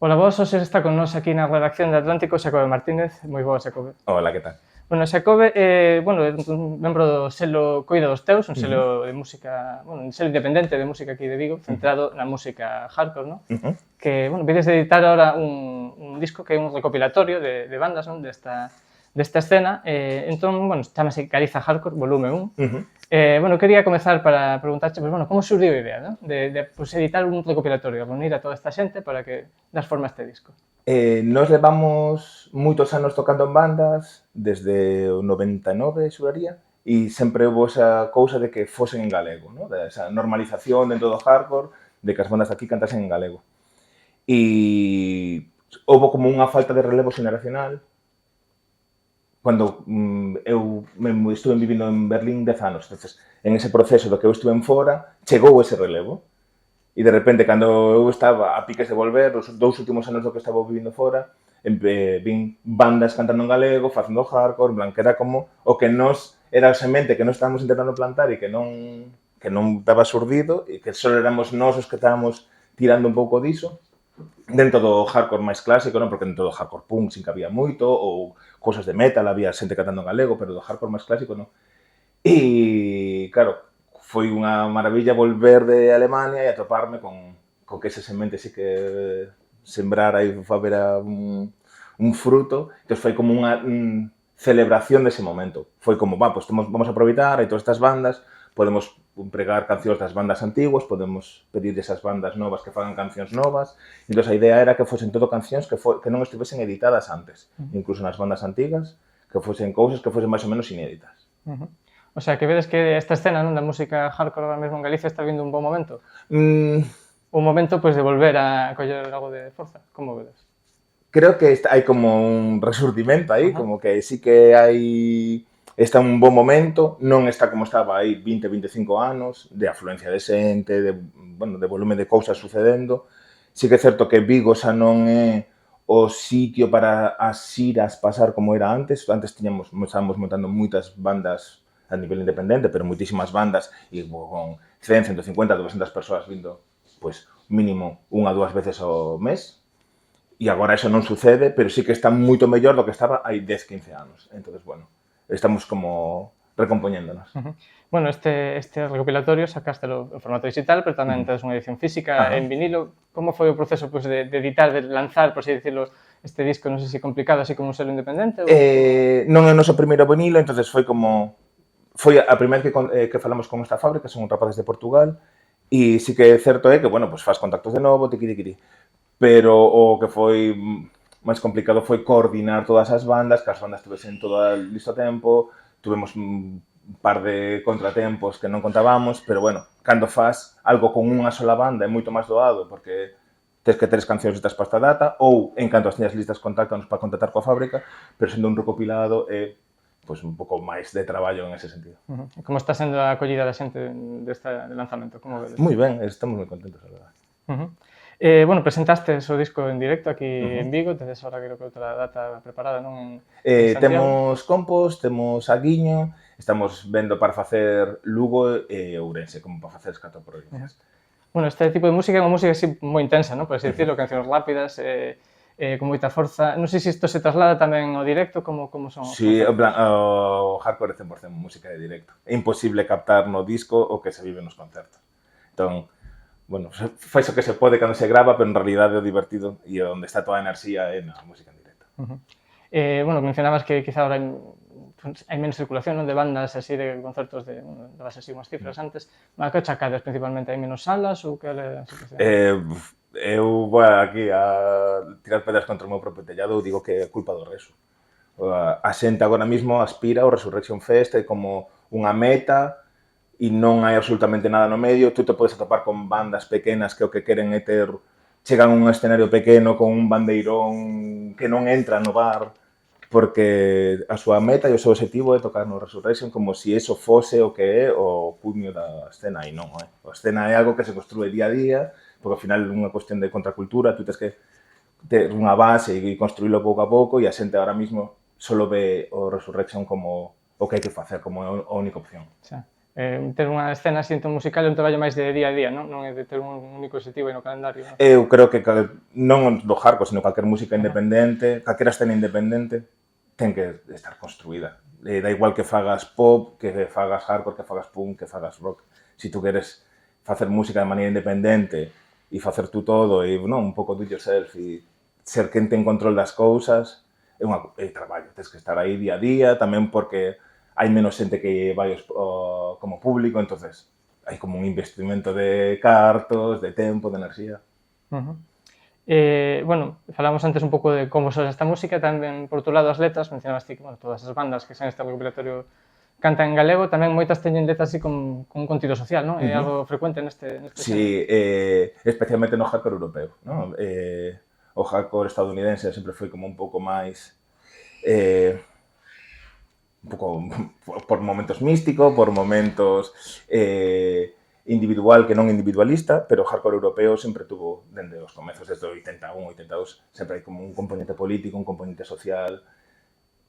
Pola voz, hoxe está con nós aquí na redacción de Atlántico Xacobe Martínez. Moi boa, Xacobe. Hola, que tal? Bueno, Xacobe é un membro do selo Coida dos Teus, un selo de música, un selo independente de música aquí de Vigo, centrado na música hardcore, non? Que, vedes de editar ahora un disco que é un recopilatorio de bandas, non? Desta escena. Entón, chamase Cariza Hardcore, volume 1. Quería comezar para preguntarche, como surdiu a idea, non? De editar un recopilatorio, reunir a toda esta xente para que das forma a este disco. Nos levamos moitos anos tocando en bandas, desde o 99, xuraría, e sempre houve esa cousa de que fosen en galego, ¿no? De esa normalización dentro do hardcore, de que as bandas aquí cantasen en galego. E houve como unha falta de relevo xeneracional. Cando eu estuve vivindo en Berlín 10 anos, entonces, en ese proceso do que eu estuve en fora, chegou ese relevo. E de repente, cando eu estaba a piques de volver, os 2 últimos anos do que estaba vivindo fora, vin bandas cantando en galego, facendo hardcore, en plan, que era como o que nos era a semente que nos estábamos intentando plantar e que non daba surdido, e que só éramos nós os que estábamos tirando un pouco diso, dentro do hardcore máis clásico, non? Porque dentro do hardcore punk sin que había moito, ou cosas de metal, había xente cantando en galego, pero do hardcore máis clásico non. E, claro, foi unha maravilla volver de Alemania e atoparme con que esa semente sí que sembrara e fabera un fruto. Entón, foi como unha celebración dese momento. Foi como, vamos a aproveitar, hai todas estas bandas, podemos empregar cancións das bandas antiguas, podemos pedir esas bandas novas que fagan cancións novas. Entón, a idea era que fosen todo cancións que non estivesen editadas antes, incluso nas bandas antigas, que fosen cousas que fosen máis ou menos inéditas. O sea, que vedes que esta escena, non, da música hardcore ahora mesmo en Galicia está vindo un bon momento? Un momento, de volver a coller algo de forza, como vedes? Creo que hai como un resurdimento aí, como que sí que está un bon momento, non está como estaba aí 20, 25 anos, de afluencia de xente, de volume de cousas sucedendo. Sí que é certo que Vigo xa non é o sitio para as xiras pasar como era antes. Antes estábamos montando moitas bandas a nivel independente, pero moitísimas bandas e con 100, 150, 200 persoas vindo, pois, mínimo 1 a 2 veces ao mes. E agora eso non sucede, pero sí que está moito mellor do que estaba hai 10, 15 anos. Entón, estamos como recompoñéndonos. Este recopilatorio sacástelo en formato digital, pero tamén tedes unha edición física en vinilo. Como foi o proceso de editar, de lanzar, por así dicirlo, este disco? Non sei se complicado, así como un selo independente? Non é o noso primeiro vinilo, entón foi a primeira que falamos con esta fábrica, son rapaces de Portugal, e sí que é certo que, faz contactos de novo, tiquiriquiri. Pero o que foi máis complicado foi coordinar todas as bandas, que as bandas tivesen todo listo a tempo, tuvemos un par de contratempos que non contábamos, pero, cando faz algo con unha sola banda é moito máis doado, porque tens que ter as cancións listas para esta data, ou, en canto as teñas listas, contáctanos para contactar coa fábrica, pero sendo un recopilado é un pouco máis de traballo en ese sentido. Como está sendo a acollida da xente deste lanzamento? Como vedes? Moi ben, estamos moi contentos, a verdade. Presentaste o disco en directo aquí en Vigo, tedes ahora creo que outra data preparada, non? Temos Compos, temos Aguiño, estamos vendo para facer Lugo e Ourense, como para facer as 4 provincias. Este tipo de música é unha música así moi intensa, non? Por así dicirlo, cancións rápidas, con moita forza. Non sei se isto se traslada tamén ao directo, como son? Sí, o hardcore é 100% música de directo. É imposible captar no disco o que se vive nos concertos. Entón, fai o que se pode cando se grava, pero en realidade o divertido e onde está toda a enerxía é na música en directo. Mencionabas que quizá ahora hai menos circulación, non, de bandas así, de concertos, dabas así unhas cifras antes. A que achacades principalmente? Hai menos salas ou que é a situación? Eu vou aquí a tirar pedras contra o meu propio tellado, digo que é culpa do Reso. A xente agora mesmo aspira ao Resurrection Fest, é como unha meta e non hai absolutamente nada no medio. Tú te podes atopar con bandas pequenas que o que queren é chegan a un escenario pequeno con un bandeirón que non entra no bar, porque a súa meta e o seu objetivo é tocar no Resurrection como se eso fose o que é o cumio da escena, e non é. A escena é algo que se construe día a día, porque ao final é unha cuestión de contracultura, tú tens que ter unha base e construílo pouco a pouco, e a xente ahora mesmo só ve o Resurrection como o que hai que facer, como a única opción. Ter unha escena así un musical é un traballo máis de día a día, non? Non é de ter un único objetivo no calendario. Non? Eu creo que non do hardcore, sino calquer música independente, calquera escena independente, ten que estar construída. Da igual que fagas pop, que fagas hardcore, que fagas punk, que fagas rock. Si tú queres facer música de maneira independente e facer tú todo, e non, un pouco do yourself, e ser quen ten control das cousas, é traballo, tens que estar aí día a día, tamén porque hai menos xente que vai como público, entonces hai como un investimento de cartos, de tempo, de enerxía. Bueno, falamos antes un pouco de como son esta música, tamén, por outro lado, as letras, mencionaste que, bueno, todas as bandas que son este recopilatorio cantan en galego, tamén moitas teñen letras así con un contido social, non? É algo frecuente neste Sí, especialmente no hardcore europeo, non? O hardcore estadounidense sempre foi como un pouco máis un pouco por momentos místico, por momentos individual que non individualista, pero o hardcore europeo sempre tuvo, dende os comezos, desde o 81, 82, sempre hai como un componente político, un componente social.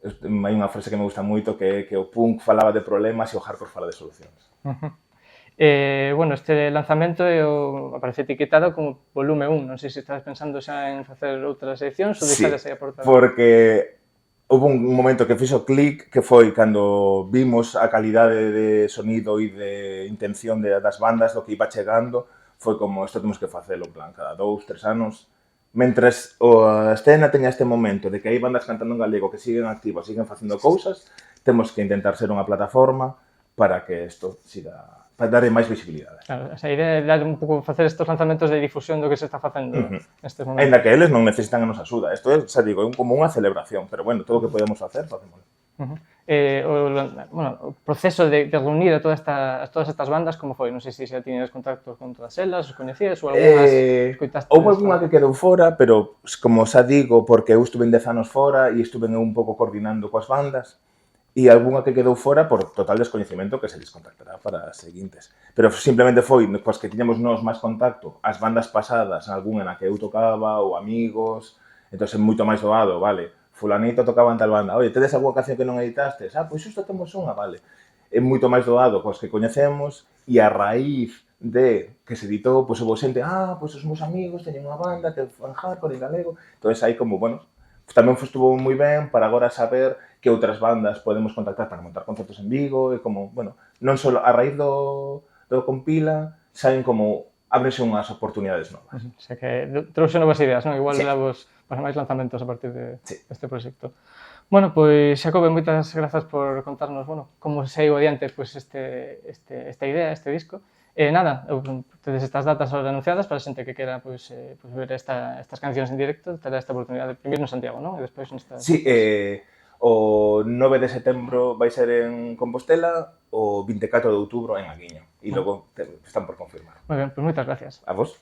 Hai unha frase que me gusta moito que é que o punk falaba de problemas e o hardcore fala de solucións. Bueno, este lanzamento aparece etiquetado como volume 1, non sei se estás pensando xa en facer outras edicións ou deixades aí a porta. Sí, porque houve un momento que fixo clic, que foi cando vimos a calidade de sonido e de intención das bandas, do que iba chegando, foi como, isto temos que facelo, en plan, cada 2, 3 anos. Mentres a escena teña este momento de que hai bandas cantando en galego que siguen activas, siguen facendo cousas, temos que intentar ser unha plataforma para que isto siga, para darle máis visibilidade. Claro, esa idea é dar un pouco, facer estes lanzamentos de difusión do que se está facendo nestes momentos. Ainda que eles non necesitan a nosa axuda. Isto é, xa digo, como unha celebración, pero bueno, todo o que podemos facer, facémoslo. O proceso de reunir a todas estas bandas, como foi? Non sei se xa tiñes contactos con todas elas, os coñecías ou algunhas escoitaste? Houve algunha que quedou fora, pero como xa digo, porque eu estuve en 10 anos fora e estuve un pouco coordinando coas bandas, e algunha que quedou fora por total descoñecemento que se les contactará para as seguintes. Pero simplemente foi, pois que tiñamos nós máis contacto, as bandas pasadas, algunha na que eu tocaba, ou amigos, entón é moito máis doado, vale, fulanito tocaba en tal banda, oye, tedes algunha canción que non editastes? Pois xusto temos unha, vale. É moito máis doado coas que coñecemos, e a raíz de que se editou, pois houve xente, pois os meus amigos teñen unha banda que fan hardcore en galego, entón aí como, bueno, tamén estuvo moi ben para agora saber que outras bandas podemos contactar para montar concertos en Vigo e como, bueno, non só a raíz do compila, saben como ábrense unhas oportunidades novas. O sea que trouxe novas ideas, non? Igual damos para máis lanzamentos a partir deste proxecto. Bueno, pois, Xacobe, moitas grazas por contarnos, bueno, como se ido adiante esta idea, este disco. Nada, tedes estas datas ahora anunciadas para a xente que quera ver estas cancións en directo, terá esta oportunidade, primeiro en Santiago, non? E despois nestas... Sí, o 9 de setembro vai ser en Compostela, o 24 de outubro en Aguiño, e logo están por confirmar. Moi ben, pois moitas gracias. A vos.